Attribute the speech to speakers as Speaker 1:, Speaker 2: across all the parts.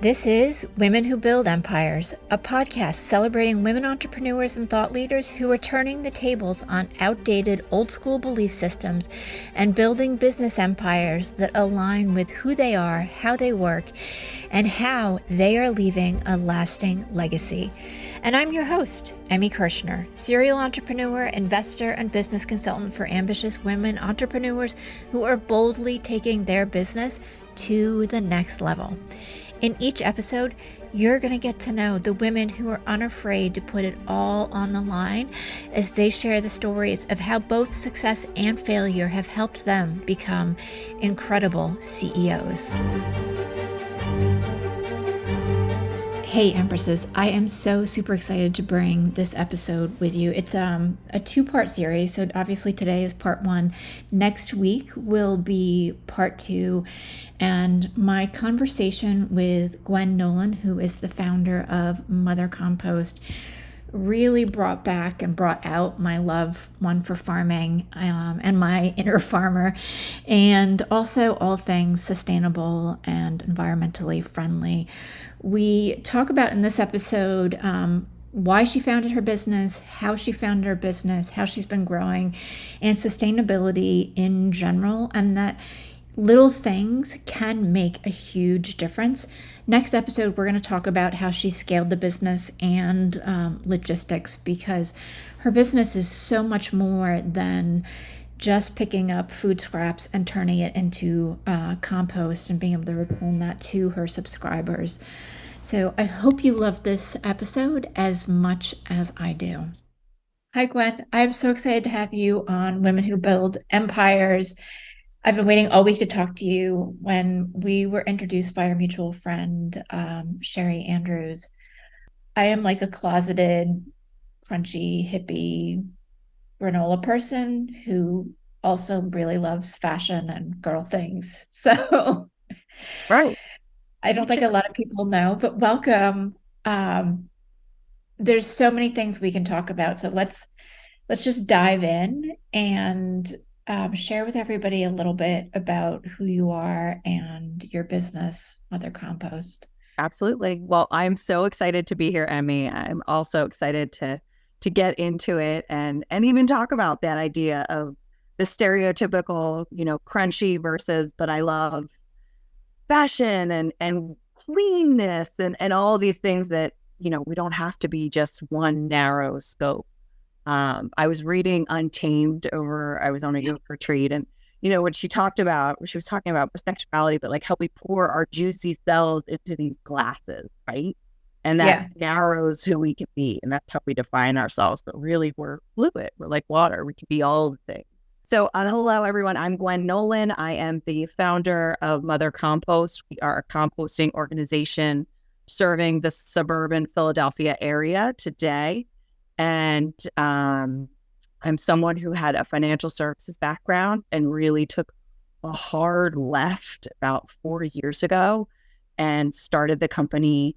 Speaker 1: This is Women Who Build Empires, a podcast celebrating women entrepreneurs and thought leaders who are turning the tables on outdated old school belief systems and building business empires that align with who they are, how they work, and how they are leaving a lasting legacy. And I'm your host, Emmy Kirshner, serial entrepreneur, investor, and business consultant for ambitious women entrepreneurs who are boldly taking their business to the next level. In each episode, you're going to get to know the women who are unafraid to put it all on the line as they share the stories of how both success and failure have helped them become incredible CEOs. Hey Empresses, I am so super excited to bring this episode with you. It's a two-part series, so obviously today is part one. Next week will be part two, and my conversation with Gwenn Nolan, who is the founder of Mother Compost, really brought back and brought out my love, one for farming and my inner farmer, and also all things sustainable and environmentally friendly. We talk about in this episode why she founded her business, how she founded her business, how she's been growing, and sustainability in general, and that little things can make a huge difference. Next episode, we're going to talk about how she scaled the business and logistics, because her business is so much more than just picking up food scraps and turning it into compost and being able to return that to her subscribers. So I hope you love this episode as much as I do. Hi, Gwenn. I'm so excited to have you on Women Who Build Empires. I've been waiting all week to talk to you. When we were introduced by our mutual friend, Sherry Andrews, I am like a closeted, crunchy, hippie granola person who also really loves fashion and girl things. So
Speaker 2: Right.
Speaker 1: I don't think a lot of people know, but welcome. Um, there's so many things we can talk about. So let's just dive in and share with everybody a little bit about who you are and your business, Mother Compost.
Speaker 2: Absolutely. Well, I'm so excited to be here, Emmy. I'm also excited to get into it and even talk about that idea of the stereotypical, crunchy versus, but I love fashion and cleanness and all these things that, we don't have to be just one narrow scope. I was reading Untamed I was on a yoga retreat, and what she was talking about was sexuality, but like how we pour our juicy cells into these glasses, right? And that narrows who we can be, and that's how we define ourselves. But really, we're fluid. We're like water. We can be all the things. So, hello everyone. I'm Gwenn Nolan. I am the founder of Mother Compost. We are a composting organization serving the suburban Philadelphia area today. And I'm someone who had a financial services background and really took a hard left about 4 years ago and started the company,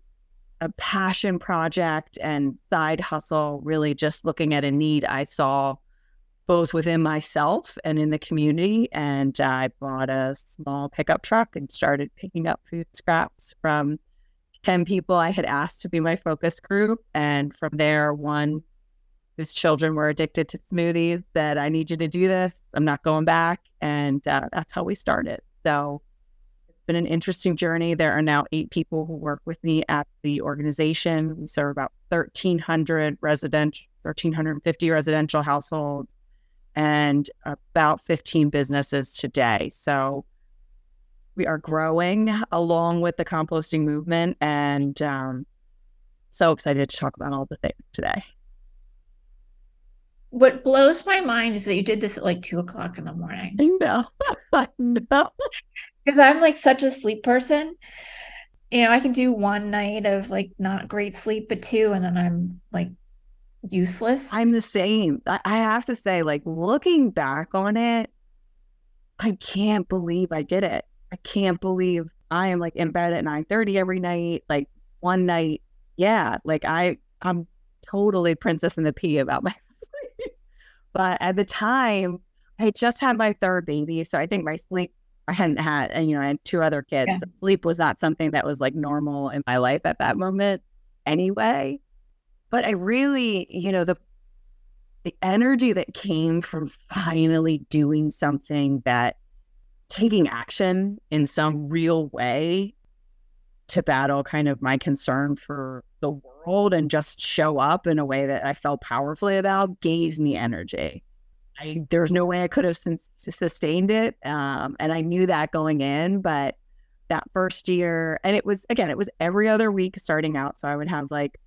Speaker 2: a passion project and side hustle, really just looking at a need I saw both within myself and in the community. And I bought a small pickup truck and started picking up food scraps from 10 people I had asked to be my focus group. And from there, one whose children were addicted to smoothies said, I need you to do this. I'm not going back. And that's how we started. So it's been an interesting journey. There are now 8 people who work with me at the organization. We serve about 1,350 residential households and about 15 businesses today. So we are growing along with the composting movement, and so excited to talk about all the things today.
Speaker 1: What blows my mind is that you did this at like 2:00 in the morning.
Speaker 2: I know. I know.
Speaker 1: Because I'm like such a sleep person. I can do one night of like not great sleep, but two, and then I'm like useless.
Speaker 2: I'm the same. I have to say, like, looking back on it, I can't believe I did it. I can't believe I am like in bed at 9:30 every night. Like one night, yeah, like I'm totally Princess and the Pea about my sleep. But at the time, I had just had my third baby, so I think my sleep I hadn't had, and I had two other kids.
Speaker 1: Yeah.
Speaker 2: So sleep was not something that was like normal in my life at that moment anyway. But I really, the energy that came from finally doing something, that taking action in some real way to battle kind of my concern for the world and just show up in a way that I felt powerfully about, gave me energy. There's no way I could have sustained it. And I knew that going in, but that first year, and it was every other week starting out. So I would have like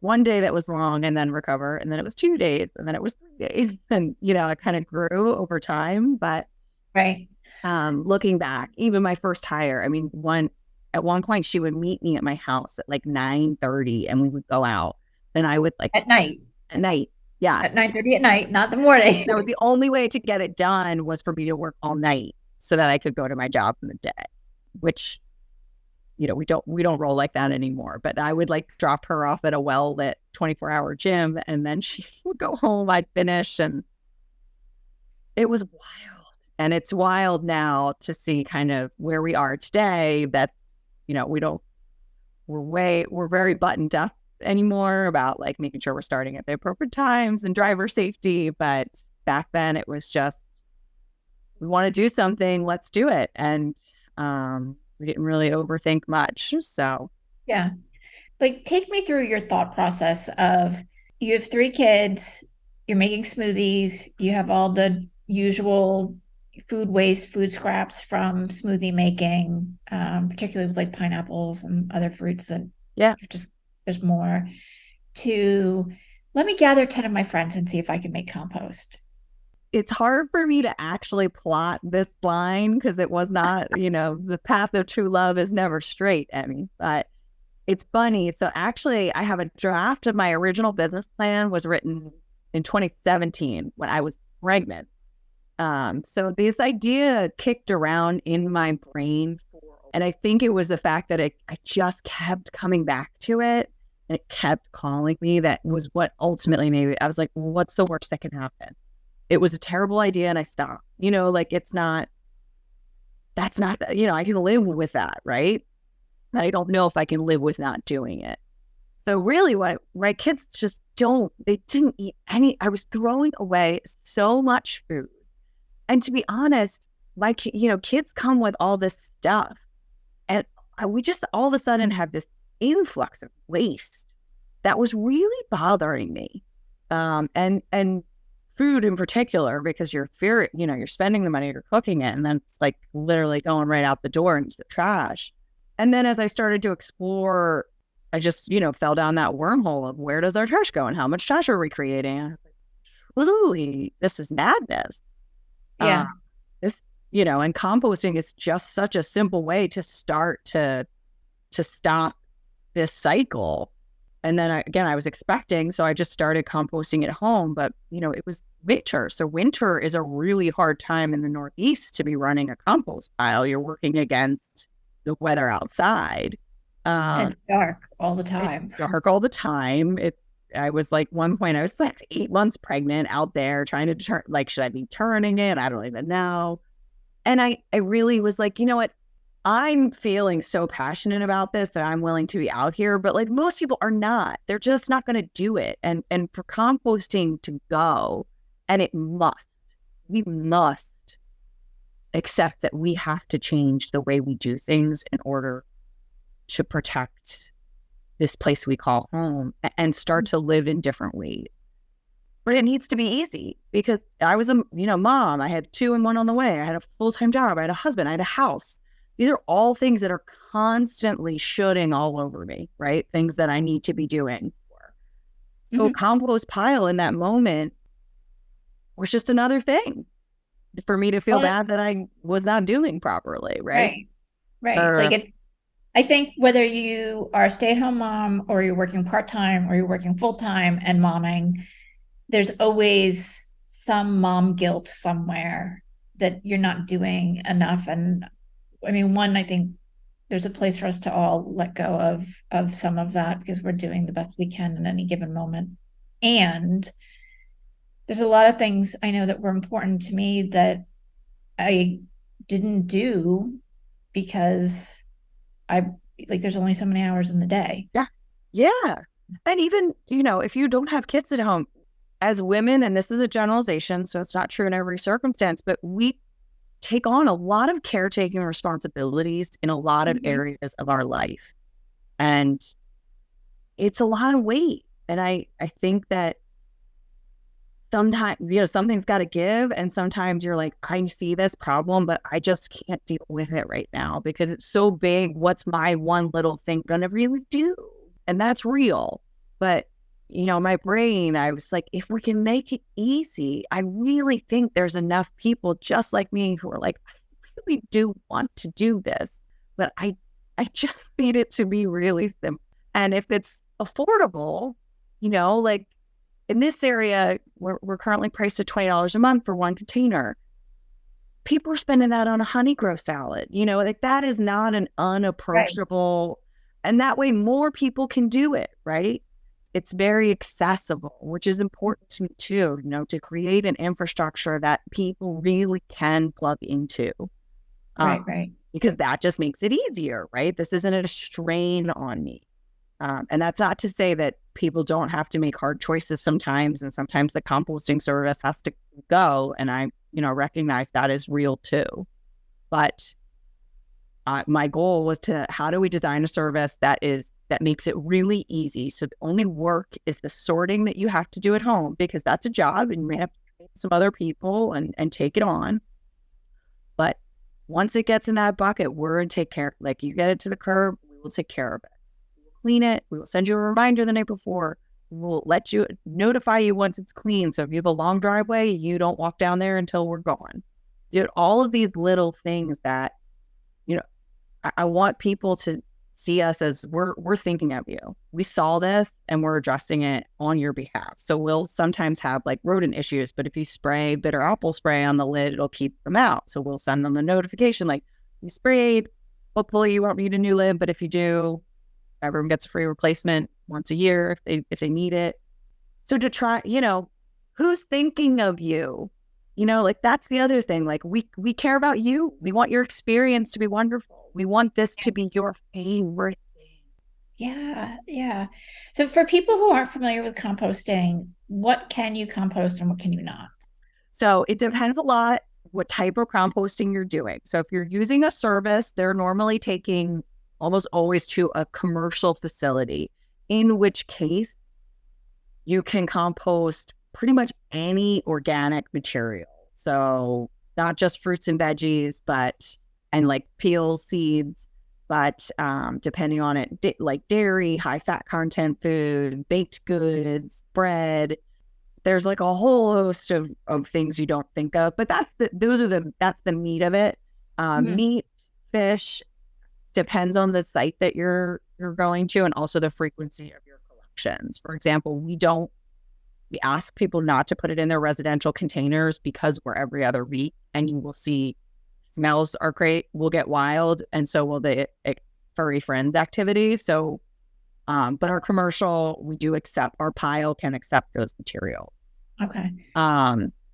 Speaker 2: one day that was long and then recover. And then it was 2 days and then it was 3 days. And, it kind of grew over time. But
Speaker 1: Right.
Speaker 2: Looking back, even my first hire, at one point she would meet me at my house at like 9:30 and we would go out. Then I would
Speaker 1: At night.
Speaker 2: at night. Yeah.
Speaker 1: At 9:30 at night, not the morning.
Speaker 2: That was the only way to get it done, was for me to work all night so that I could go to my job in the day, which, we don't roll like that anymore. But I would like drop her off at a well-lit 24-hour gym, and then she would go home, I'd finish, and it was wild. And it's wild now to see kind of where we are today. That's, we're very buttoned up anymore about like making sure we're starting at the appropriate times and driver safety. But back then it was just, we want to do something, let's do it. And we didn't really overthink much. So
Speaker 1: Yeah. Like, take me through your thought process of, you have 3 kids, you're making smoothies, you have all the usual food waste, food scraps from smoothie making, particularly with like pineapples and other fruits that there's more, to let me gather 10 of my friends and see if I can make compost.
Speaker 2: It's hard for me to actually plot this line because it was not, the path of true love is never straight, Emmy. But it's funny. So actually, I have a draft of my original business plan was written in 2017 when I was pregnant. So this idea kicked around in my brain and I think it was the fact that I just kept coming back to it and it kept calling me. That was what ultimately maybe I was like, well, what's the worst that can happen? It was a terrible idea and I stopped. That's not, I can live with that, right? I don't know if I can live with not doing it. So really what my kids just they didn't eat any. I was throwing away so much food. And to be honest, my kids come with all this stuff. And we just all of a sudden have this influx of waste that was really bothering me. And food in particular, because you're spending the money, you're cooking it, and then it's like literally going right out the door into the trash. And then as I started to explore, I just, fell down that wormhole of where does our trash go and how much trash are we creating? And I was like, literally, this is madness.
Speaker 1: Yeah.
Speaker 2: And composting is just such a simple way to start to stop this cycle. And then I was expecting, so I just started composting at home, but it was winter. So winter is a really hard time in the Northeast to be running a compost pile. You're working against the weather outside.
Speaker 1: It's dark all the time.
Speaker 2: It's dark all the time. I was like, one point I was like 8 months pregnant out there trying to turn, like, should I be turning it? I don't even know. And I really was like, you know what? I'm feeling so passionate about this that I'm willing to be out here, but like most people are not. They're just not going to do it. And for composting to go, and we must accept that we have to change the way we do things in order to protect this place we call home and start to live in different ways. But it needs to be easy because I was a mom. I had 2 and 1 on the way. I had a full-time job. I had a husband. I had a house. These are all things that are constantly shooting all over me, right? Things that I need to be doing. So compost pile in that moment was just another thing for me to feel bad that I was not doing properly, right?
Speaker 1: Like, I think whether you are a stay-at-home mom or you're working part-time or you're working full-time and momming, there's always some mom guilt somewhere that you're not doing enough. And I think there's a place for us to all let go of some of that because we're doing the best we can in any given moment. And there's a lot of things I know that were important to me that I didn't do because I there's only so many hours in the day.
Speaker 2: Yeah. Yeah. And even, if you don't have kids at home, as women, and this is a generalization, so it's not true in every circumstance, but we take on a lot of caretaking responsibilities in a lot of areas of our life. And it's a lot of weight. And I think that sometimes, something's got to give. And sometimes you're like, I see this problem, but I just can't deal with it right now because it's so big. What's my one little thing going to really do? And that's real. But, my brain, I was like, if we can make it easy, I really think there's enough people just like me who are like, I really do want to do this, but I just need it to be really simple. And if it's affordable, like, in this area, we're currently priced at $20 a month for one container. People are spending that on a honey grow salad. That is not an unapproachable, and that way more people can do it, right? It's very accessible, which is important to me too, to create an infrastructure that people really can plug into.
Speaker 1: Right.
Speaker 2: Because that just makes it easier, right? This isn't a strain on me. And that's not to say that people don't have to make hard choices sometimes, and sometimes the composting service has to go. And I, recognize that is real too. But my goal was how do we design a service that makes it really easy? So the only work is the sorting that you have to do at home, because that's a job and you may have to train some other people and take it on. But once it gets in that bucket, we're going to take care. Like, you get it to the curb, we will take care of it. Clean it. We will send you a reminder the night before. We'll notify you once it's clean. So if you have a long driveway, you don't walk down there until we're gone. Dude, all of these little things that, I want people to see us as we're thinking of you. We saw this and we're addressing it on your behalf. So we'll sometimes have like rodent issues, but if you spray bitter apple spray on the lid, it'll keep them out. So we'll send them a notification like, you sprayed. Hopefully you won't need a new lid, but if you do, everyone gets a free replacement once a year if they need it. So to try, who's thinking of you? That's the other thing. Like, we care about you. We want your experience to be wonderful. We want this to be your favorite thing.
Speaker 1: Yeah. So for people who aren't familiar with composting, what can you compost and what can you not?
Speaker 2: So it depends a lot what type of composting you're doing. So if you're using a service, they're normally taking almost always to a commercial facility, in which case you can compost pretty much any organic material. So not just fruits and veggies, and like peels, seeds, but depending on it, like dairy, high fat content food, baked goods, bread. There's like a whole host of things you don't think of, but that's the meat of it. Meat, fish, depends on the site that you're going to, and also the frequency of your collections. For example, we ask people not to put it in their residential containers because we're every other week, and you will see smells are great, will get wild, and so will the furry friends activity. So, but our commercial, we do accept, our pile can accept those materials.
Speaker 1: Okay.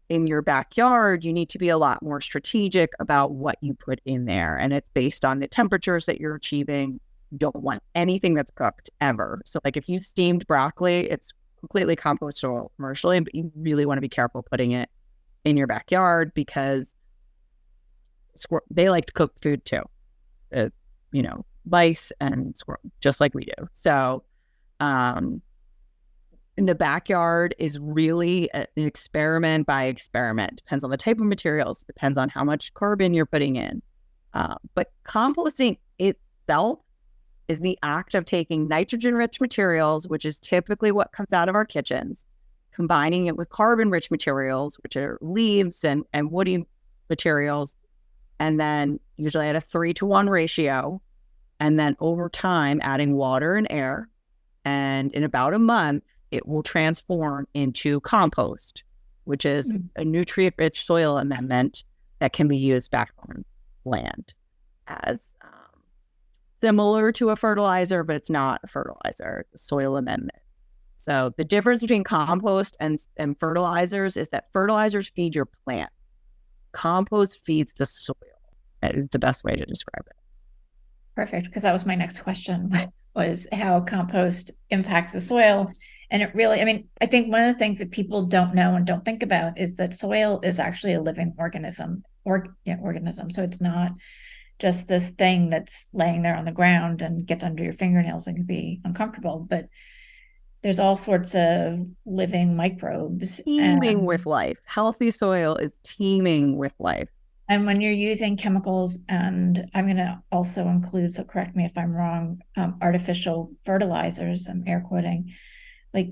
Speaker 2: In your backyard, you need to be a lot more strategic about what you put in there. And it's based on the temperatures that you're achieving. You don't want anything that's cooked ever. So like if you steamed broccoli, it's completely compostable commercially, but you really want to be careful putting it in your backyard because they like to cook food too. Mice and squirrel, just like we do. So, in the backyard is really an experiment by experiment. Depends on the type of materials, depends on how much carbon you're putting in. But composting itself is the act of taking nitrogen-rich materials, which is typically what comes out of our kitchens, combining it with carbon-rich materials, which are leaves and woody materials, and then usually at a 3-to-1 ratio, and then over time adding water and air. And in about a month, it will transform into compost, which is a nutrient-rich soil amendment that can be used back on land as similar to a fertilizer, but it's not a fertilizer. It's a soil amendment. So the difference between compost and fertilizers is that fertilizers feed your plant. Compost feeds the soil. That is the best way to describe it.
Speaker 1: Perfect, because that was my next question was how compost impacts the soil. And it really, I mean, I think one of the things that people don't know and don't think about is that soil is actually a living organism or yeah, organism. So it's not just this thing that's laying there on the ground and gets under your fingernails and can be uncomfortable, but there's all sorts of living microbes.
Speaker 2: Teeming with life. Healthy soil is teeming with life.
Speaker 1: And when you're using chemicals, and I'm going to also include, so correct me if I'm wrong, artificial fertilizers, I'm air quoting, like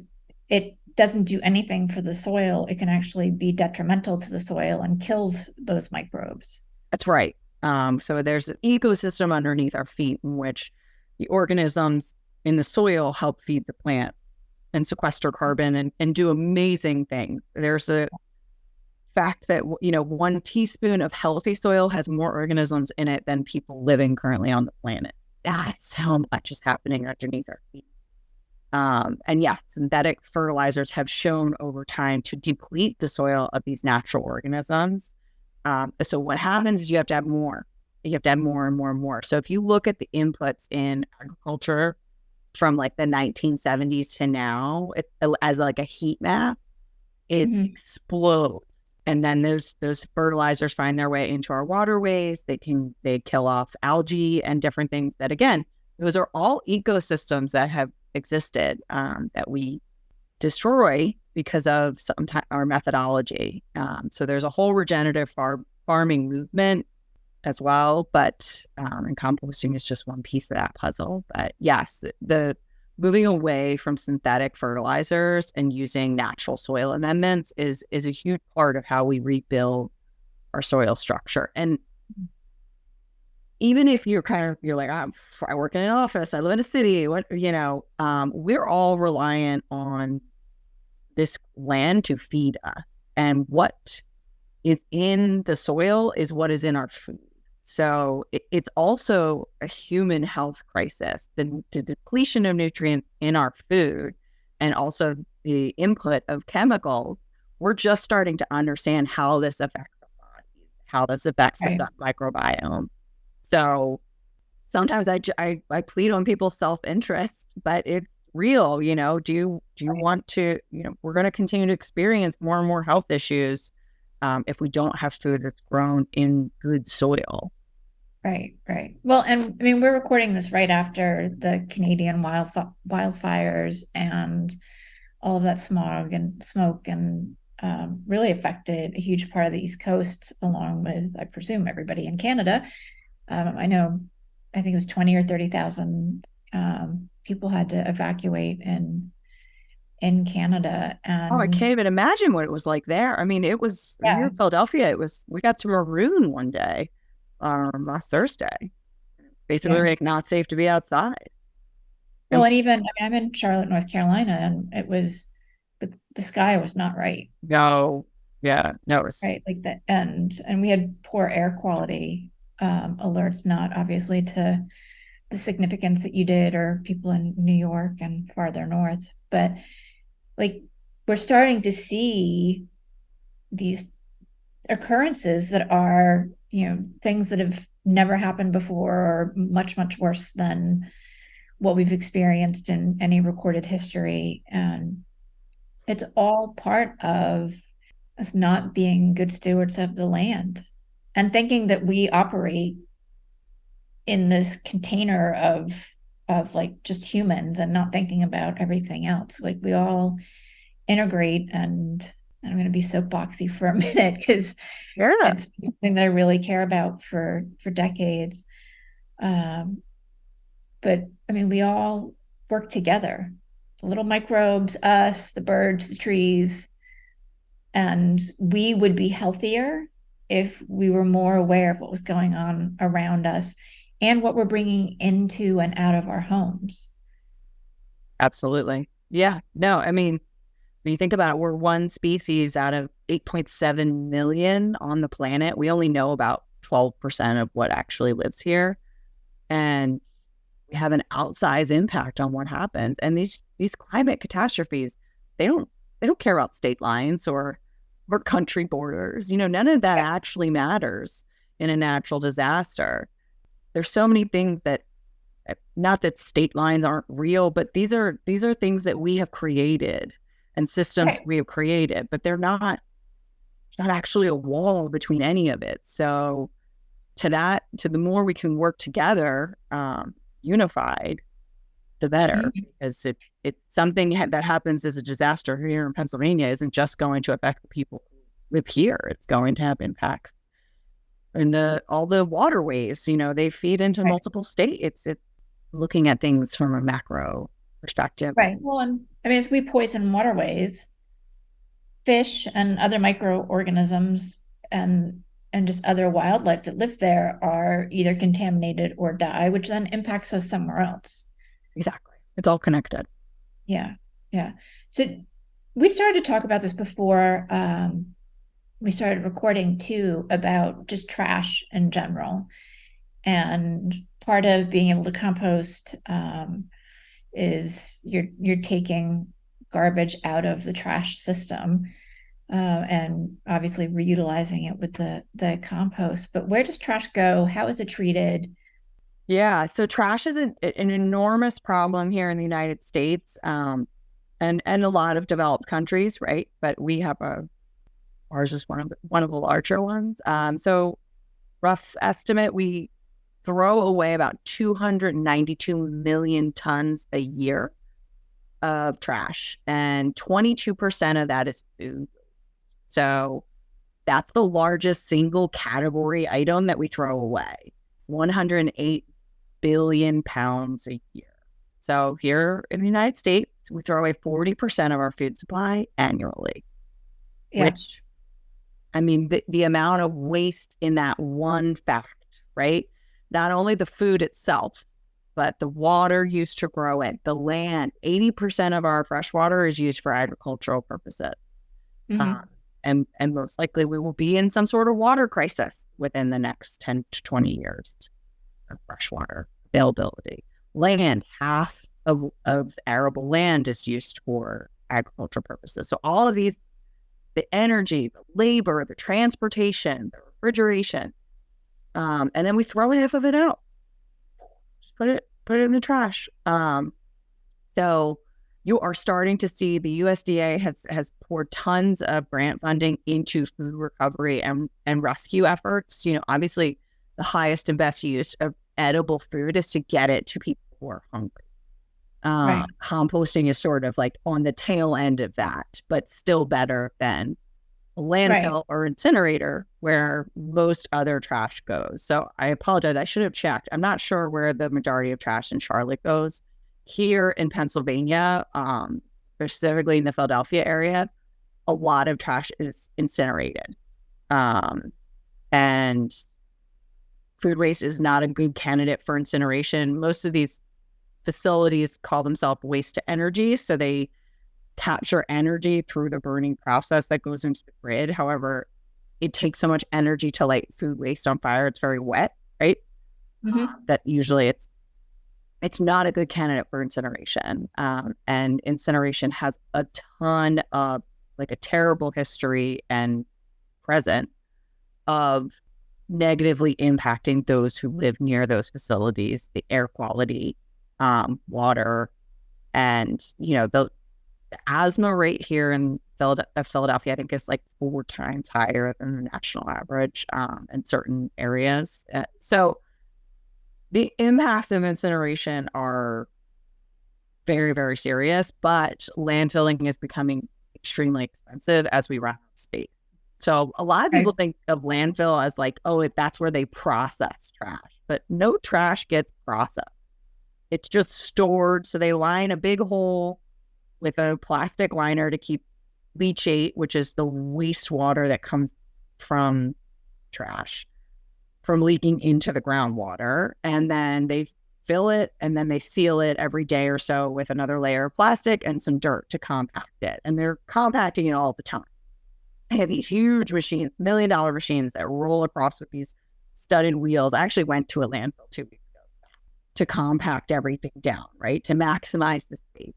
Speaker 1: it doesn't do anything for the soil. It can actually be detrimental to the soil and kills those microbes.
Speaker 2: That's right. So there's an ecosystem underneath our feet in which the organisms in the soil help feed the plant and sequester carbon and do amazing things. There's a fact that, 1 teaspoon of healthy soil has more organisms in it than people living currently on the planet. That's how much is happening underneath our feet. And yes, synthetic fertilizers have shown over time to deplete the soil of these natural organisms. So what happens is you have to have more. You have to have more and more and more. So if you look at the inputs in agriculture from like the 1970s to now, as like a heat map, it explodes. And then those fertilizers find their way into our waterways. They kill off algae and different things that, again, those are all ecosystems that have existed that we destroy because of our methodology. So there's a whole regenerative farming movement as well, but and composting is just one piece of that puzzle. But yes, the moving away from synthetic fertilizers and using natural soil amendments is a huge part of how we rebuild our soil structure. And even if you're like, I work in an office, I live in a city, we're all reliant on this land to feed us. And what is in the soil is what is in our food. So it's also a human health crisis. The depletion of nutrients in our food and also the input of chemicals, we're just starting to understand how this affects our bodies, how this affects the gut microbiome. So sometimes I plead on people's self-interest, but it's real. Do you want to, we're going to continue to experience more and more health issues if we don't have food that's grown in good soil.
Speaker 1: Right. Well, and I mean, we're recording this right after the Canadian wildfires and all of that smog and smoke and really affected a huge part of the East Coast, along with, I presume, everybody in Canada. I think it was 20 or 30,000 people had to evacuate in Canada. And
Speaker 2: I can't even imagine what it was like there. I mean, it was here in Philadelphia. We got to maroon one day, last Thursday. Basically, like not safe to be outside.
Speaker 1: Well, and even I'm in Charlotte, North Carolina, and it was the sky was not right.
Speaker 2: No, yeah, no, it's
Speaker 1: right, like that, and we had poor air quality alerts, not obviously to the significance that you did or people in New York and farther north, but like we're starting to see these occurrences that are, things that have never happened before or much, much worse than what we've experienced in any recorded history. And it's all part of us not being good stewards of the land and thinking that we operate in this container of like just humans and not thinking about everything else. Like we all integrate, and I'm going to be soapboxy for a minute because it's something that I really care about for decades. But I mean, we all work together. The little microbes, us, the birds, the trees, and we would be healthier if we were more aware of what was going on around us and what we're bringing into and out of our homes.
Speaker 2: Absolutely. Yeah. No, I mean, when you think about it, we're one species out of 8.7 million on the planet. We only know about 12% of what actually lives here. And we have an outsized impact on what happens. And these climate catastrophes, they don't care about state lines or country borders. None of that actually matters. in a natural disaster. There's so many things that, not that state lines aren't real, but these are things that we have created and systems
Speaker 1: Right.
Speaker 2: we have created, but they're not actually a wall between any of it. So to the more we can work together, unified, the better,
Speaker 1: Mhm.
Speaker 2: because it's something that happens as a disaster here in Pennsylvania isn't just going to affect the people who live here. It's going to have impacts in all the waterways. They feed into
Speaker 1: Right.
Speaker 2: multiple states. It's looking at things from a macro perspective.
Speaker 1: Right. Well, and I mean, as we poison waterways, fish and other microorganisms and just other wildlife that live there are either contaminated or die, which then impacts us somewhere else.
Speaker 2: Exactly. It's all connected.
Speaker 1: Yeah. Yeah. So we started to talk about this before we started recording too, about just trash in general. And part of being able to compost is you're taking garbage out of the trash system, and obviously reutilizing it with the compost. But where does trash go? How is it treated?
Speaker 2: Yeah. So trash is an enormous problem here in the United States, and a lot of developed countries, right? But ours is one of the larger ones. So rough estimate, we throw away about 292 million tons a year of trash, and 22% of that is food. So that's the largest single category item that we throw away. 108 billion pounds a year. So here in the United States, we throw away 40% of our food supply annually,
Speaker 1: Yeah.
Speaker 2: which, I mean, the amount of waste in that one fact, right? Not only the food itself, but the water used to grow it, the land. 80% of our fresh water is used for agricultural purposes. Um,
Speaker 1: Hmm.
Speaker 2: and most likely we will be in some sort of water crisis within the next 10 to 20 years of fresh water availability. Land, half of arable land is used for agricultural purposes. So all of these, the energy, the labor, the transportation, the refrigeration, and then we throw half of it out. Just put it in the trash. So you are starting to see the USDA has poured tons of grant funding into food recovery and rescue efforts. Obviously the highest and best use of edible food is to get it to people who are hungry.
Speaker 1: Right.
Speaker 2: Composting is sort of like on the tail end of that, but still better than a
Speaker 1: Right.
Speaker 2: landfill or incinerator where most other trash goes. So I apologize. I should have checked. I'm not sure where the majority of trash in Charlotte goes. Here in Pennsylvania, specifically in the Philadelphia area, a lot of trash is incinerated. And food waste is not a good candidate for incineration. Most of these facilities call themselves waste to energy. So they capture energy through the burning process that goes into the grid. However, it takes so much energy to light food waste on fire. It's very wet, right?
Speaker 1: Hmm.
Speaker 2: That usually it's not a good candidate for incineration. And incineration has a ton of, like, a terrible history and present of negatively impacting those who live near those facilities, the air quality, water, and the asthma rate here in Philadelphia, I think, is like 4 times higher than the national average in certain areas. So the impacts of incineration are very, very serious, but landfilling is becoming extremely expensive as we run out of space. So a lot of people
Speaker 1: Right.
Speaker 2: think of landfill as like, oh, that's where they process trash, but no trash gets processed. It's just stored. So they line a big hole with a plastic liner to keep leachate, which is the wastewater that comes from trash, from leaking into the groundwater. And then they fill it and then they seal it every day or so with another layer of plastic and some dirt to compact it. And they're compacting it all the time. They have these huge machines, $1 million machines that roll across with these studded wheels. I actually went to a landfill 2 weeks ago to compact everything down, right? To maximize the space.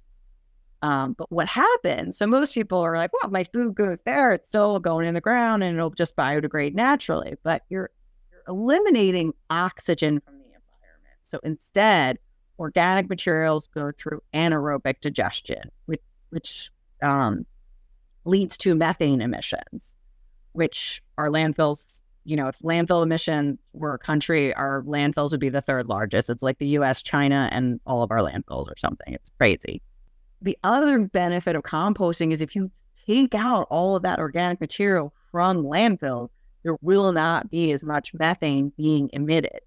Speaker 2: But what happens? So most people are like, well, my food goes there. It's still going in the ground and it'll just biodegrade naturally. But you're eliminating oxygen from the environment. So instead, organic materials go through anaerobic digestion, which leads to methane emissions, which our landfills, if landfill emissions were a country, our landfills would be the third largest. It's like the US, China, and all of our landfills or something. It's crazy. The other benefit of composting is if you take out all of that organic material from landfills, there will not be as much methane being emitted.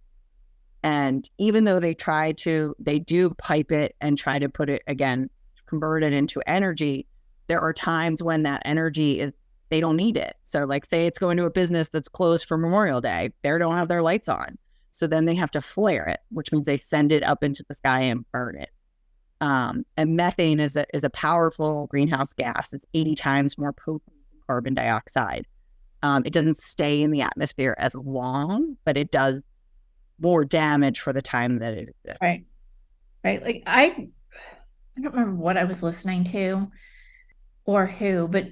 Speaker 2: And even though they do pipe it and try to put it, again, convert it into energy, there are times when that energy they don't need it. So like say it's going to a business that's closed for Memorial Day, they don't have their lights on. So then they have to flare it, which means they send it up into the sky and burn it. And methane is a powerful greenhouse gas. It's 80 times more potent than carbon dioxide. It doesn't stay in the atmosphere as long, but it does more damage for the time that it exists.
Speaker 1: Right. Like I don't remember what I was listening to or who, but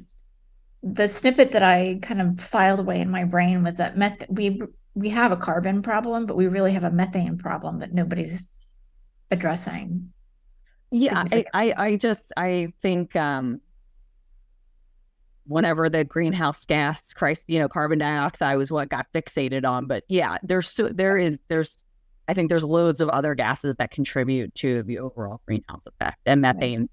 Speaker 1: the snippet that I kind of filed away in my brain was that we have a carbon problem, but we really have a methane problem that nobody's addressing.
Speaker 2: Yeah, I think whenever the greenhouse gas crisis, carbon dioxide was what got fixated on. But yeah, I think there's loads of other gases that contribute to the overall greenhouse effect, and methane. Right.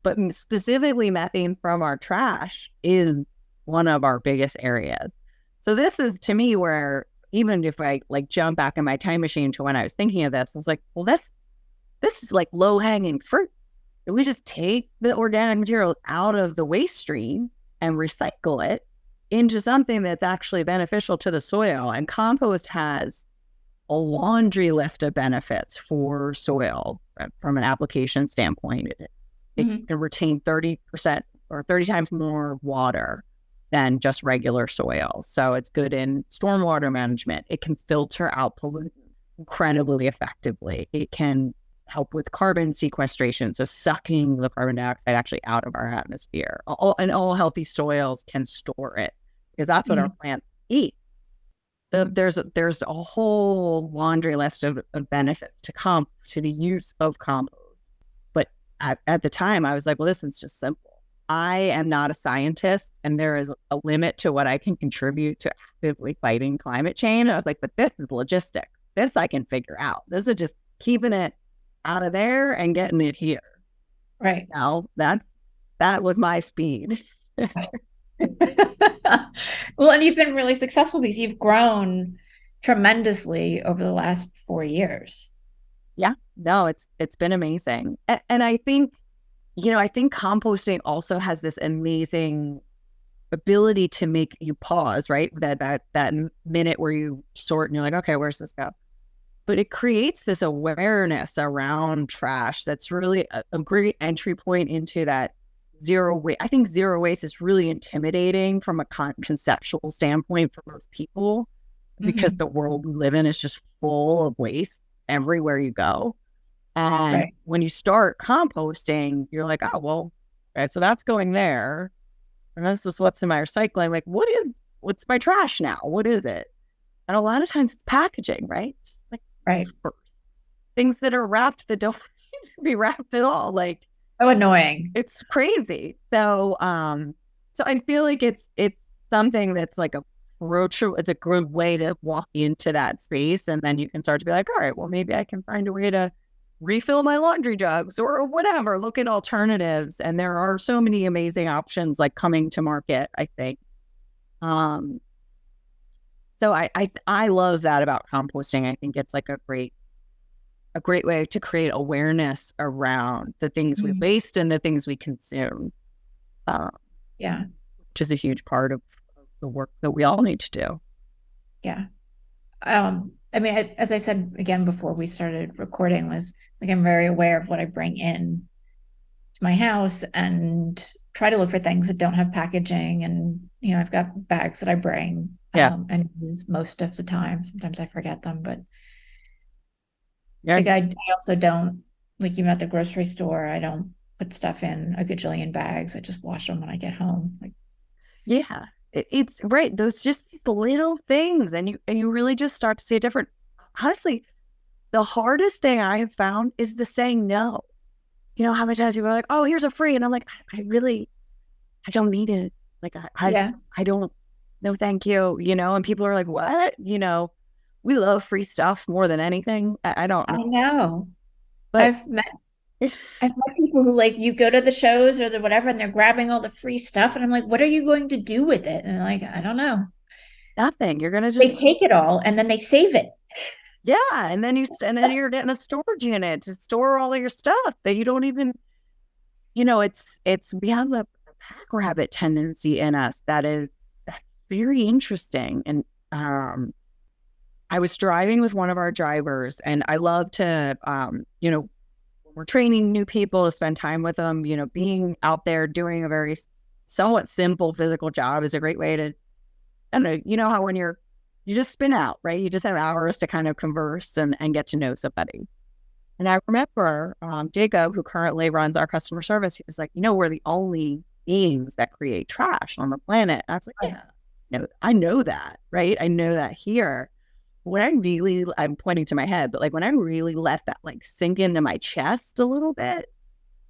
Speaker 2: But specifically methane from our trash is one of our biggest areas. So this is, to me, where even if I like jump back in my time machine to when I was thinking of this, I was like, well, this is like low hanging fruit. If we just take the organic material out of the waste stream and recycle it into something that's actually beneficial to the soil. And compost has a laundry list of benefits for soil from an application standpoint. It can retain 30% or 30 times more water than just regular soil. So it's good in stormwater management. It can filter out pollutants incredibly effectively. It can help with carbon sequestration, so sucking the carbon dioxide actually out of our atmosphere. All healthy soils can store it because that's what our plants eat. There's a whole laundry list of benefits to the use of compost. But at the time, I was like, well, this is just simple. I am not a scientist, and there is a limit to what I can contribute to actively fighting climate change. I was like, but this is logistics. This I can figure out. This is just keeping it out of there and getting it here.
Speaker 1: Right.
Speaker 2: Now that was my speed.
Speaker 1: Well, and you've been really successful because you've grown tremendously over the last 4 years.
Speaker 2: Yeah, no, it's been amazing. And I think, I think composting also has this amazing ability to make you pause, right? That minute where you sort and you're like, okay, where's this go? But it creates this awareness around trash that's really a great entry point into that zero waste. I think zero waste is really intimidating from a conceptual standpoint for most people because the world we live in is just full of waste everywhere you go. And when you start composting, you're like, oh, well, right, so that's going there. And this is what's in my recycling. Like, what's my trash now? What is it? And a lot of times it's packaging, right? Just like things that are wrapped that don't need to be wrapped at all. Like,
Speaker 1: so annoying.
Speaker 2: It's crazy. So I feel like it's something that's like it's a good way to walk into that space, and then you can start to be like, all right, well, maybe I can find a way to refill my laundry jugs or whatever. Look at alternatives, and there are so many amazing options like coming to market, I think. So I love that about composting. I think it's like a great way to create awareness around the things we waste and the things we consume. Which is a huge part of the work that we all need to do.
Speaker 1: Yeah. I mean, as I said again before we started recording, was like I'm very aware of what I bring in to my house and try to look for things that don't have packaging. And I've got bags that I bring and use most of the time. Sometimes I forget them, but like I also don't, like, even at the grocery store, I don't put stuff in a gajillion bags. I just wash them when I get home. Like,
Speaker 2: yeah. it's right. Those just these little things, and you really just start to see a different. Honestly, the hardest thing I have found is the saying no. You know how many times people are like, "Oh, here's a free," and I'm like, I don't need it. Like
Speaker 1: Yeah.
Speaker 2: I don't. No, thank you. You know, and people are like, "What?" You know, we love free stuff more than anything. I don't
Speaker 1: I
Speaker 2: know,
Speaker 1: know.
Speaker 2: but
Speaker 1: I've met
Speaker 2: it's
Speaker 1: I've met people who like you go to the shows or the whatever and they're grabbing all the free stuff and I'm like, what are you going to do with it? And they're like, I don't know.
Speaker 2: nothing. You're gonna just
Speaker 1: They take it all and then they save it.
Speaker 2: yeah, and then you're getting a storage unit to store all of your stuff that you don't even. You know, it's we have a pack rabbit tendency in us that's very interesting. And I was driving with one of our drivers, and I love to you know, when we're training new people to spend time with them. You know, being out there doing a very somewhat simple physical job is a great way to I don't know. You know how when you just spin out, right? You just have hours to kind of converse and get to know somebody. And I remember Jacob, who currently runs our customer service, he was like, we're the only beings that create trash on the planet. And I was like,
Speaker 1: Right.
Speaker 2: yeah, no, I know that, right? I know that here. I'm pointing to my head, but like when I really let that like sink into my chest a little bit,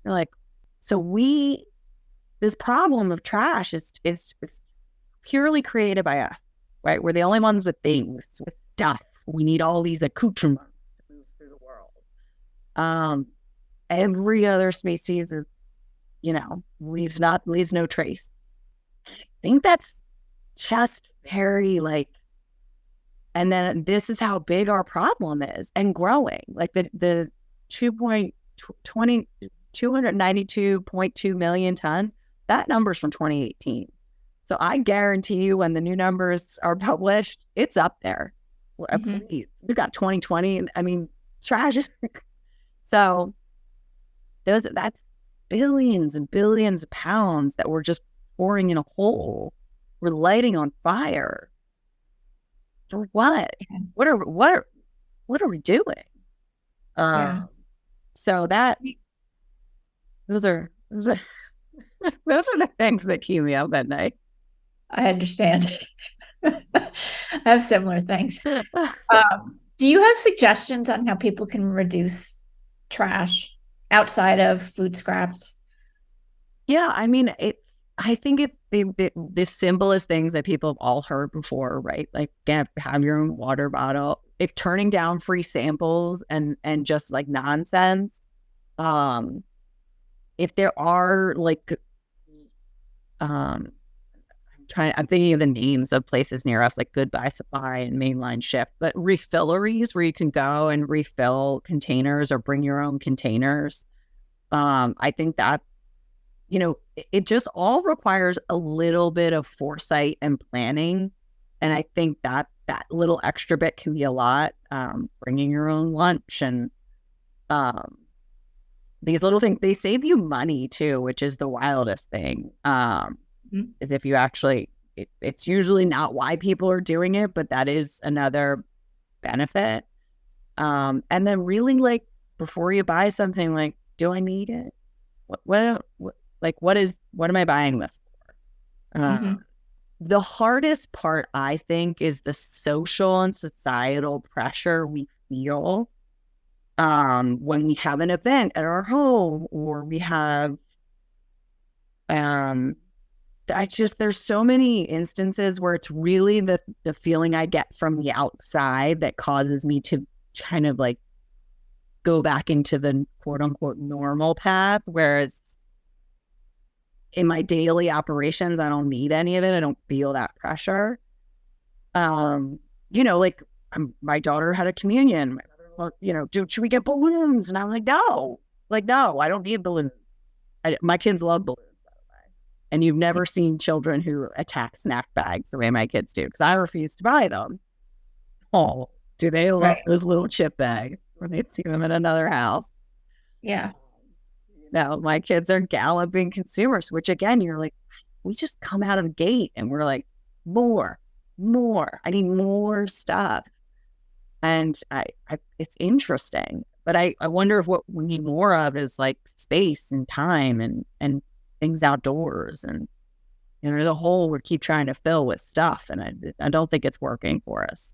Speaker 2: you're like, so this problem of trash is purely created by us, right? We're the only ones with things, with stuff. We need all these accoutrements to move through the world. Every other species is, leaves no trace. I think that's just very like, and then this is how big our problem is and growing. Like the 292.2 million tons, that number's from 2018. So I guarantee you when the new numbers are published, it's up there. Well,
Speaker 1: Mhm.
Speaker 2: please. We've got 2020. I mean, trash is so that's billions and billions of pounds that we're just pouring in a hole. We're lighting on fire. For what?
Speaker 1: Yeah.
Speaker 2: What are we doing?
Speaker 1: Yeah.
Speaker 2: So those are those are those are the things that keep me up at night.
Speaker 1: I understand. I have similar things. Do you have suggestions on how people can reduce trash outside of food scraps?
Speaker 2: Yeah, I mean, I think it's the simplest things that people have all heard before, right? Like, have your own water bottle. If turning down free samples and just like nonsense, if there are like, I'm thinking of the names of places near us, like Goodbye Supply and Mainline Shift, but refilleries where you can go and refill containers or bring your own containers. I think that's it just all requires a little bit of foresight and planning. And I think that little extra bit can be a lot. Bringing your own lunch and these little things, they save you money too, which is the wildest thing. Is if you actually, it's usually not why people are doing it, but that is another benefit. And then really like before you buy something, like, do I need it? What am I buying this for?
Speaker 1: Mm-hmm.
Speaker 2: The hardest part, I think, is the social and societal pressure we feel when we have an event at our home or we have there's so many instances where it's really the feeling I get from the outside that causes me to kind of like go back into the quote unquote normal path, whereas in my daily operations, I don't need any of it. I don't feel that pressure. Like my daughter had a communion. My mother, should we get balloons? And I'm like, no, I don't need balloons. My kids love balloons, by the way. And you've never seen children who attack snack bags the way my kids do, because I refuse to buy them. Oh, do they love
Speaker 1: Right.
Speaker 2: those little chip bags when they see them in another house?
Speaker 1: Yeah.
Speaker 2: No, my kids are galloping consumers, which again, you're like, we just come out of the gate and we're like, more. I need more stuff. And it's interesting, but I wonder if what we need more of is like space and time and things outdoors. And And there's a hole we keep trying to fill with stuff. And I don't think it's working for us.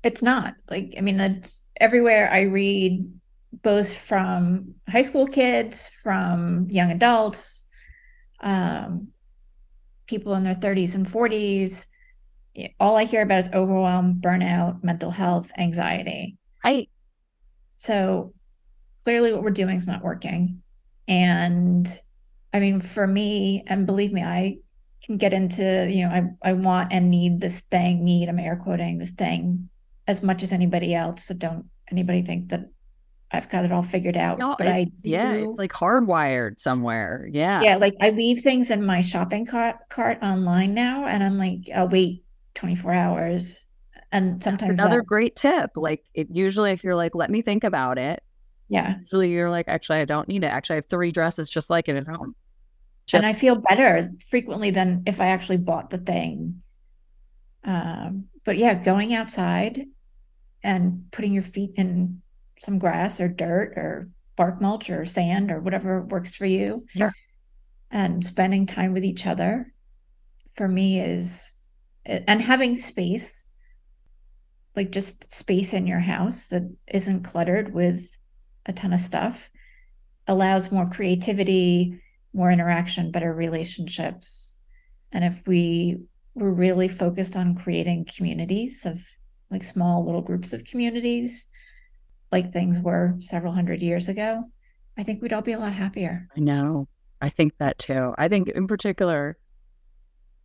Speaker 1: It's not. Like, I mean, it's everywhere I read, both from high school kids, from young adults, um, people in their 30s and 40s. All I hear about is overwhelm, burnout, mental health, anxiety.
Speaker 2: I
Speaker 1: So clearly what we're doing is not working. And I mean, for me, and believe me, I can get into, I want and need this thing, I'm air quoting this thing as much as anybody else. So don't anybody think that I've got it all figured out.
Speaker 2: No,
Speaker 1: But I
Speaker 2: it's
Speaker 1: do.
Speaker 2: like hardwired somewhere. Yeah.
Speaker 1: Yeah, like I leave things in my shopping cart online now, and I'm like, I'll wait 24 hours. And
Speaker 2: That's
Speaker 1: sometimes that,
Speaker 2: another great tip. Like it usually, if you're like, let me think about it,
Speaker 1: yeah.
Speaker 2: usually you're like, actually, I don't need it. Actually, I have 3 dresses just like it at home.
Speaker 1: And
Speaker 2: Just
Speaker 1: I feel better frequently than if I actually bought the thing. But yeah, going outside and putting your feet in some grass or dirt or bark mulch or sand or whatever works for you,
Speaker 2: yeah.
Speaker 1: and spending time with each other for me is, and having space, like just space in your house that isn't cluttered with a ton of stuff, allows more creativity, more interaction, better relationships. And if we were really focused on creating communities of like small little groups of communities, like things were several hundred years ago, I think we'd all be a lot happier.
Speaker 2: I know. I think that too. I think in particular,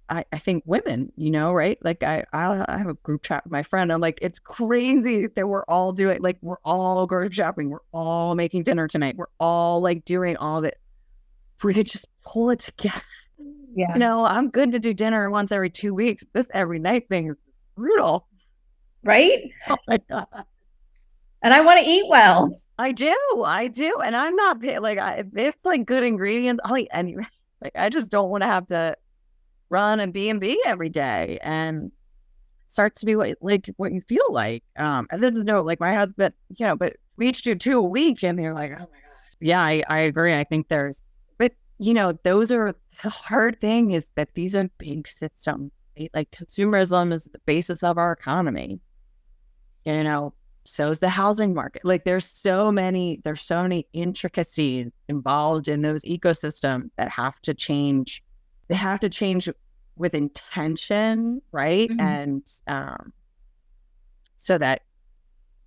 Speaker 2: I think women, right? Like I have a group chat with my friend. I'm like, it's crazy that we're all doing, like, we're all grocery shopping. We're all making dinner tonight. We're all like doing all that. If we could just pull it together.
Speaker 1: Yeah.
Speaker 2: I'm good to do dinner once every 2 weeks. This every night thing is brutal.
Speaker 1: Right.
Speaker 2: Oh my God.
Speaker 1: And I want to eat well.
Speaker 2: I do. And I'm not like, if it's like good ingredients, I'll eat anyway. Like, I just don't want to have to run a B&B every day, and starts to be what you feel like. And this is like my husband, but we each do 2 a week, and they're like, oh my gosh. Yeah, I agree. I think but those are the hard thing, is that these are big systems, right? Like consumerism is the basis of our economy. So is the housing market. Like there's so many intricacies involved in those ecosystems that have to change. They have to change with intention, right?
Speaker 1: Mm-hmm.
Speaker 2: And so that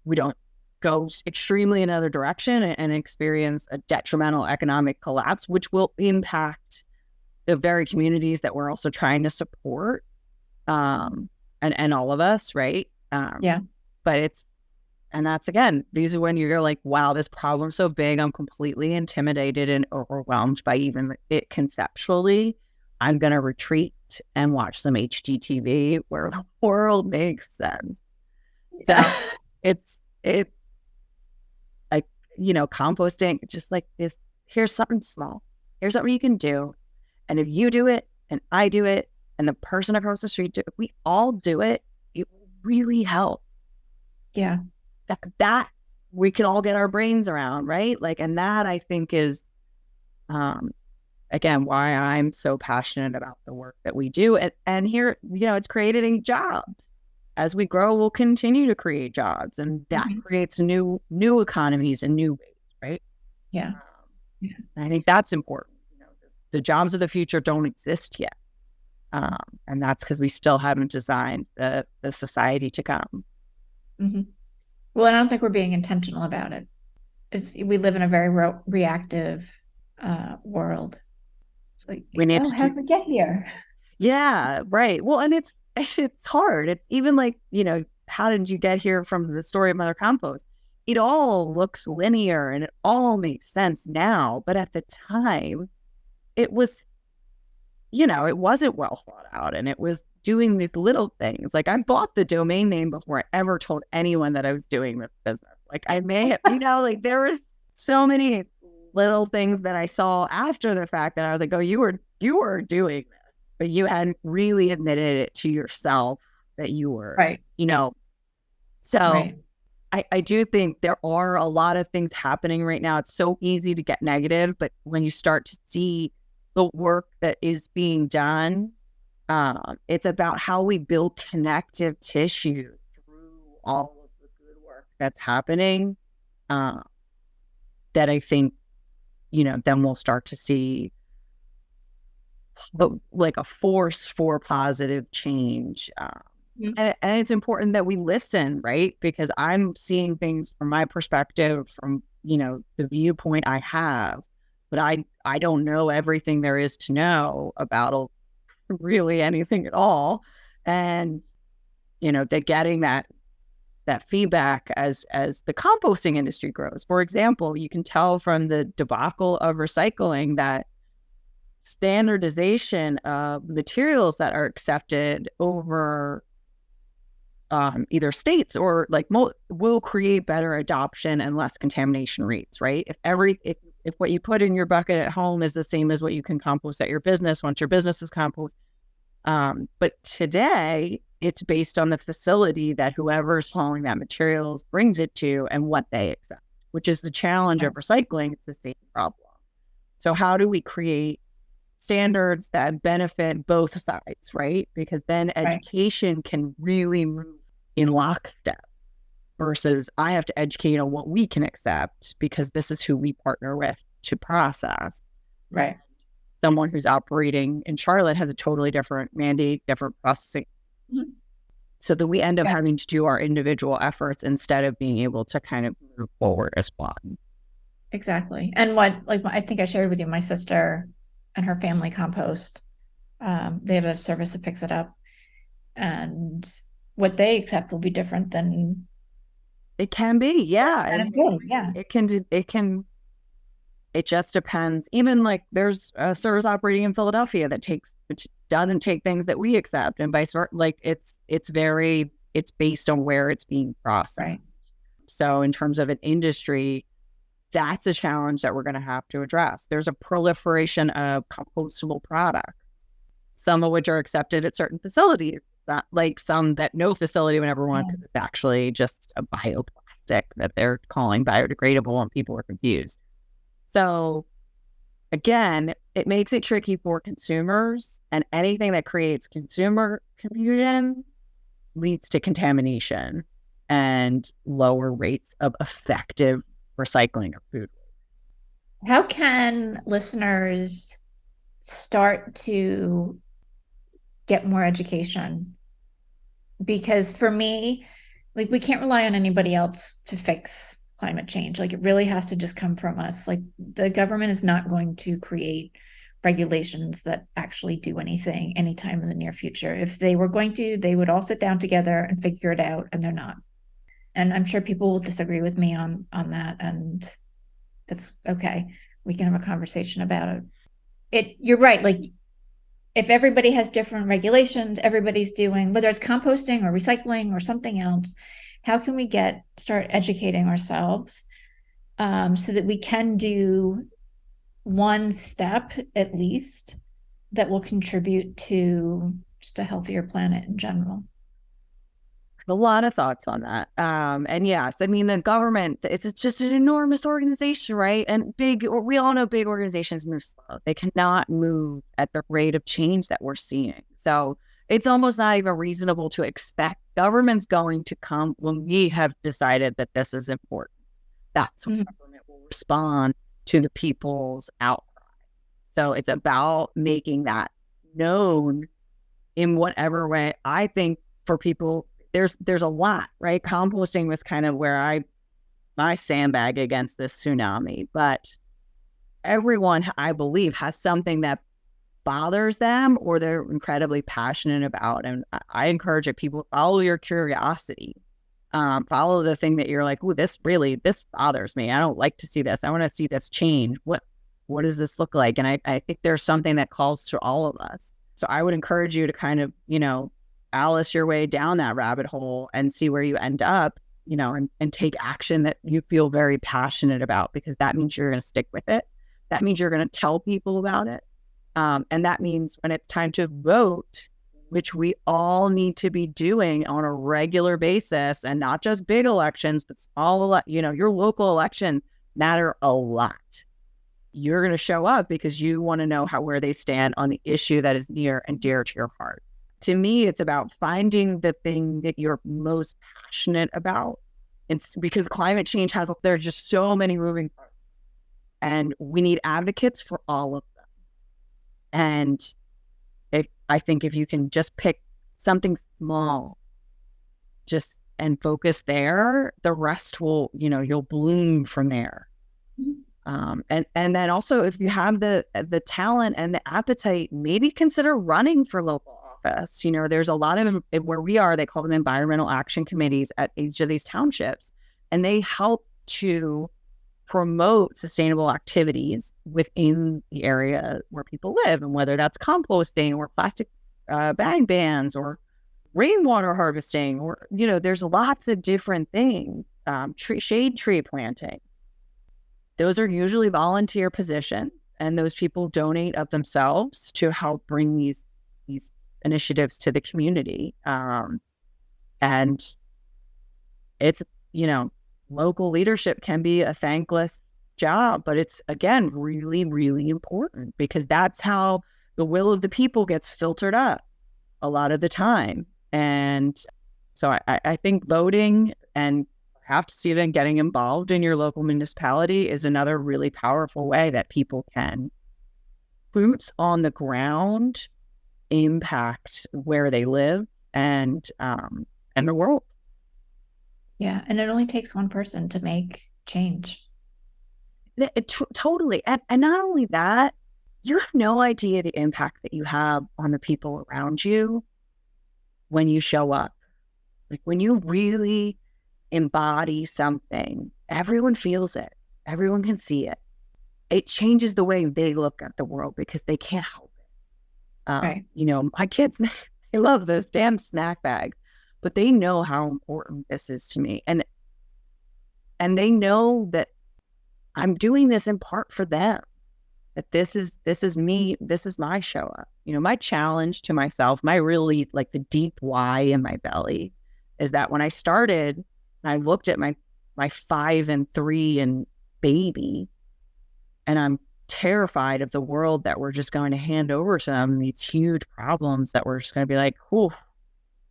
Speaker 2: we don't go extremely another direction and experience a detrimental economic collapse, which will impact the very communities that we're also trying to support, and all of us, right?
Speaker 1: Yeah.
Speaker 2: But that's, again, these are when you're like, wow, this problem's so big, I'm completely intimidated and overwhelmed by even it conceptually. I'm going to retreat and watch some HGTV where the world makes sense.
Speaker 1: Yeah.
Speaker 2: So it's like, composting, just like this, here's something small. Here's something you can do. And if you do it and I do it and the person across the street if we all do it, it will really help.
Speaker 1: Yeah.
Speaker 2: That we can all get our brains around, right? Like, and that I think is, again, why I'm so passionate about the work that we do. And here, it's creating jobs. As we grow, we'll continue to create jobs, and that creates new economies in new ways, right?
Speaker 1: Yeah.
Speaker 2: And I think that's important. The jobs of the future don't exist yet, and that's because we still haven't designed the society to come.
Speaker 1: Mm-hmm. Well, I don't think we're being intentional about it. We live in a very reactive world. It's like,
Speaker 2: We need
Speaker 1: oh, how did we get here?
Speaker 2: Yeah, right. Well, and it's hard. It's even like, how did you get here from the story of Mother Compost? It all looks linear and it all makes sense now. But at the time, it was, it wasn't well thought out, and it was doing these little things. Like I bought the domain name before I ever told anyone that I was doing this business. Like I may have, like there was so many little things that I saw after the fact that I was like, oh, you were doing this, but you hadn't really admitted it to yourself that you were,
Speaker 1: right.
Speaker 2: So
Speaker 1: right.
Speaker 2: I do think there are a lot of things happening right now. It's so easy to get negative, but when you start to see the work that is being done It's about how we build connective tissue through all of the good work that's happening. Uh, that I think, then we'll start to see like a force for positive change. And it's important that we listen, right? Because I'm seeing things from my perspective, from, the viewpoint I have, but I don't know everything there is to know about really anything at all. And, that getting that feedback as the composting industry grows. For example, you can tell from the debacle of recycling that standardization of materials that are accepted over either states or like will create better adoption and less contamination rates, right? If what you put in your bucket at home is the same as what you can compost at your business once your business is compost. But today it's based on the facility that whoever's hauling that materials brings it to and what they accept, which is the challenge of recycling. It's the same problem. So how do we create standards that benefit both sides, right? Because then education can really move in lockstep versus I have to educate on what we can accept because this is who we partner with to process.
Speaker 1: Right.
Speaker 2: Someone who's operating in Charlotte has a totally different mandate, different processing. Mm-hmm. So that we end up having to do our individual efforts instead of being able to kind of move forward as one.
Speaker 1: Exactly. And I think I shared with you, my sister and her family compost, they have a service that picks it up, and what they accept will be different than
Speaker 2: it can be. Yeah. It just depends. Even like there's a service operating in Philadelphia which doesn't take things that we accept, and vice versa. Like it's based on where it's being processed.
Speaker 1: Right.
Speaker 2: So in terms of an industry, that's a challenge that we're going to have to address. There's a proliferation of compostable products, some of which are accepted at certain facilities, not like some that no facility would ever want because it's actually just a bioplastic that they're calling biodegradable, and people are confused. So again, it makes it tricky for consumers, and anything that creates consumer confusion leads to contamination and lower rates of effective recycling of food waste.
Speaker 1: How can listeners start to get more education? Because for me, like, we can't rely on anybody else to fix climate change. Like, it really has to just come from us. Like, the government is not going to create regulations that actually do anything anytime in the near future. If they were going to, they would all sit down together and figure it out, and they're not. And I'm sure people will disagree with me on that, and that's okay. We can have a conversation about it. You're right. Like, if everybody has different regulations, everybody's doing, whether it's composting or recycling or something else, how can we start educating ourselves so that we can do one step at least that will contribute to just a healthier planet in general?
Speaker 2: A lot of thoughts on that. And yes, I mean, the government, it's just an enormous organization, right? And we all know big organizations move slow. They cannot move at the rate of change that we're seeing. So it's almost not even reasonable to expect government's going to come when we have decided that this is important. That's when government will respond to the people's outcry. So it's about making that known in whatever way. I think for people, there's a lot, right? Composting was kind of where my sandbag against this tsunami, but everyone, I believe, has something that bothers them or they're incredibly passionate about. And I encourage that people follow your curiosity, follow the thing that you're like, oh, this bothers me. I don't like to see this. I want to see this change. What does this look like? And I think there's something that calls to all of us. So I would encourage you to kind of, Alice your way down that rabbit hole and see where you end up, and take action that you feel very passionate about, because that means you're going to stick with it. That means you're going to tell people about it. And that means when it's time to vote, which we all need to be doing on a regular basis, and not just big elections, but small, your local elections matter a lot. you're going to show up because you want to know where they stand on the issue that is near and dear to your heart. To me, it's about finding the thing that you're most passionate about. It's because climate change there's just so many moving parts, and we need advocates for all of them. And I think if you can just pick something small, and focus there, the rest will, you'll bloom from there. And then also, if you have the talent and the appetite, maybe consider running for local office. There's a lot of, where we are, they call them environmental action committees at each of these townships, and they help to promote sustainable activities within the area where people live, and whether that's composting or plastic bag bans or rainwater harvesting, or there's lots of different things. Shade tree planting. Those are usually volunteer positions, and those people donate of themselves to help bring these initiatives to the community. And it's, local leadership can be a thankless job, but it's, again, really, really important, because that's how the will of the people gets filtered up a lot of the time. And so I think voting and perhaps even getting involved in your local municipality is another really powerful way that people can, boots on the ground, impact where they live and the world.
Speaker 1: Yeah, and it only takes one person to make change.
Speaker 2: Totally. And not only that, you have no idea the impact that you have on the people around you when you show up. Like, when you really embody something, everyone feels it. Everyone can see it. It changes the way they look at the world because they can't help it.
Speaker 1: Right.
Speaker 2: My kids, they love those damn snack bags, but they know how important this is to me. And they know that I'm doing this in part for them, that this is me, this is my show up. My challenge to myself, my really, like, the deep why in my belly is that when I started, I looked at my 5 and 3 and baby, and I'm terrified of the world that we're just going to hand over to them, these huge problems that we're just going to be like, whew,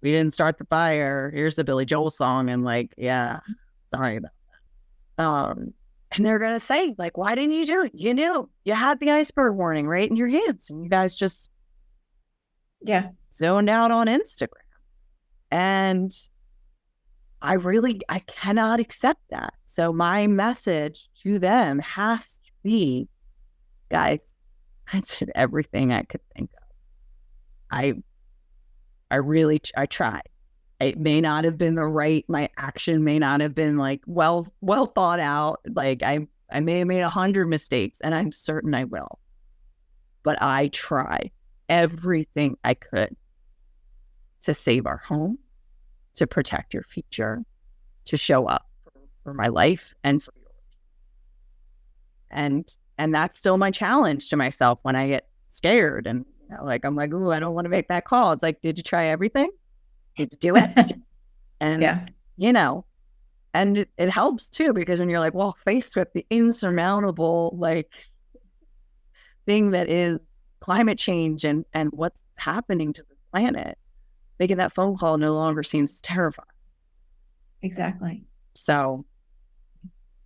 Speaker 2: we didn't start the fire. Here's the Billy Joel song. And like, yeah, sorry about that. And they're going to say, like, why didn't you do it? You knew, you had the iceberg warning right in your hands, and you guys just zoned out on Instagram. And I cannot accept that. So my message to them has to be, guys, I did everything I could think of. I tried. It may not have been my action may not have been like well thought out. Like, I may have made 100 mistakes, and I'm certain I will. But I tried everything I could to save our home, to protect your future, to show up for my life and for yours. And that's still my challenge to myself when I get scared and I'm like, ooh, I don't want to make that call. It's like, did you try everything? Did you do it? And and it helps too, because when you're like, well, faced with the insurmountable thing that is climate change and what's happening to this planet, making that phone call no longer seems terrifying.
Speaker 1: Exactly.
Speaker 2: So,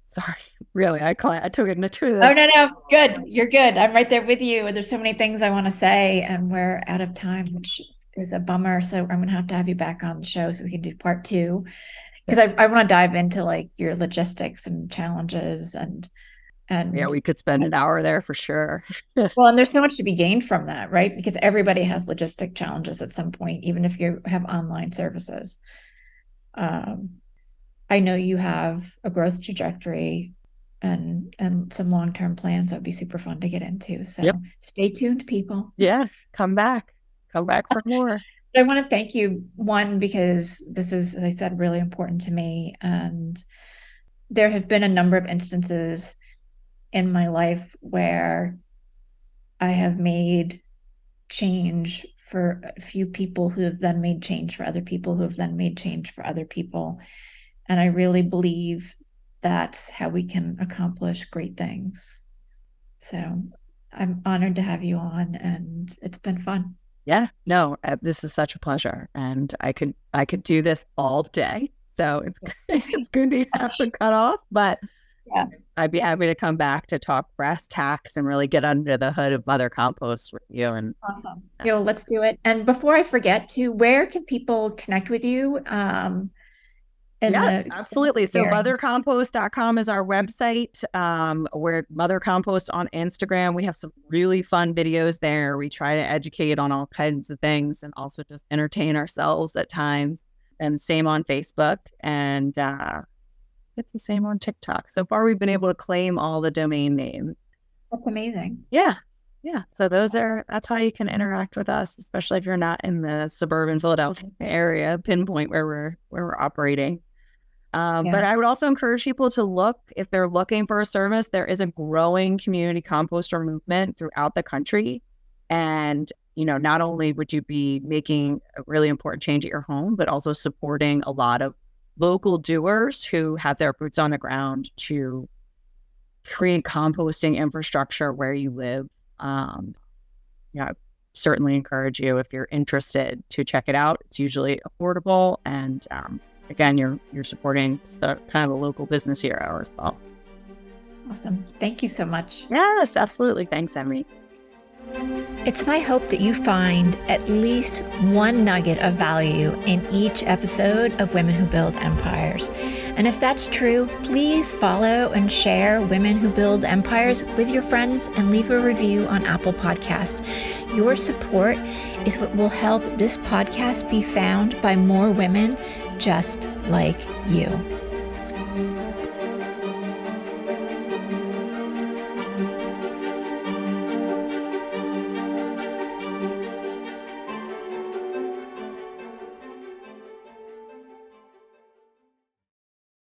Speaker 2: sorry, really, I took it into
Speaker 1: Oh, no, good. You're good. I'm right there with you. There's so many things I want to say, and we're out of time, which is a bummer. So I'm going to have you back on the show so we can do part 2, because I want to dive into your logistics and challenges and
Speaker 2: yeah, we could spend an hour there for sure.
Speaker 1: Well, and there's so much to be gained from that, right? Because everybody has logistic challenges at some point, even if you have online services. I know you have a growth trajectory and some long-term plans that would be super fun to get into. So Stay tuned, people.
Speaker 2: Yeah, come back for more.
Speaker 1: I want to thank you, one, because this is, as I said, really important to me. And there have been a number of instances in my life where I have made change for a few people who have then made change for other people who have then made change for other people. And I really believe that's how we can accomplish great things. So I'm honored to have you on, and it's been fun.
Speaker 2: Yeah, no, this is such a pleasure, and I could do this all day. So it's it's good to have to cut off, but
Speaker 1: Yeah.
Speaker 2: I'd be happy to come back to talk brass tacks and really get under the hood of Mother Compost with you. And
Speaker 1: Awesome. Yeah, well, let's do it. And before I forget to, where can people connect with you in
Speaker 2: yeah,
Speaker 1: the
Speaker 2: absolutely. So
Speaker 1: sharing?
Speaker 2: mothercompost.com is our website. We're Mother Compost on Instagram. We have some really fun videos there. We try to educate on all kinds of things and also just entertain ourselves at times. And same on Facebook. And it's the same on TikTok. So far, we've been able to claim all the domain names.
Speaker 1: That's amazing.
Speaker 2: Yeah. Yeah. So that's how you can interact with us, especially if you're not in the suburban Philadelphia area, pinpoint where we're operating.
Speaker 1: Yeah.
Speaker 2: But I would also encourage people to look, if they're looking for a service, there is a growing community composter movement throughout the country. And, not only would you be making a really important change at your home, but also supporting a lot of local doers who have their boots on the ground to create composting infrastructure where you live. I certainly encourage you, if you're interested, to check it out. It's usually affordable, and again, you're supporting kind of a local business hero as well.
Speaker 1: Awesome. Thank you so much.
Speaker 2: Yes, absolutely. Thanks, Emmy.
Speaker 1: It's my hope that you find at least one nugget of value in each episode of Women Who Build Empires. And if that's true, please follow and share Women Who Build Empires with your friends and leave a review on Apple Podcast. Your support is what will help this podcast be found by more women just like you.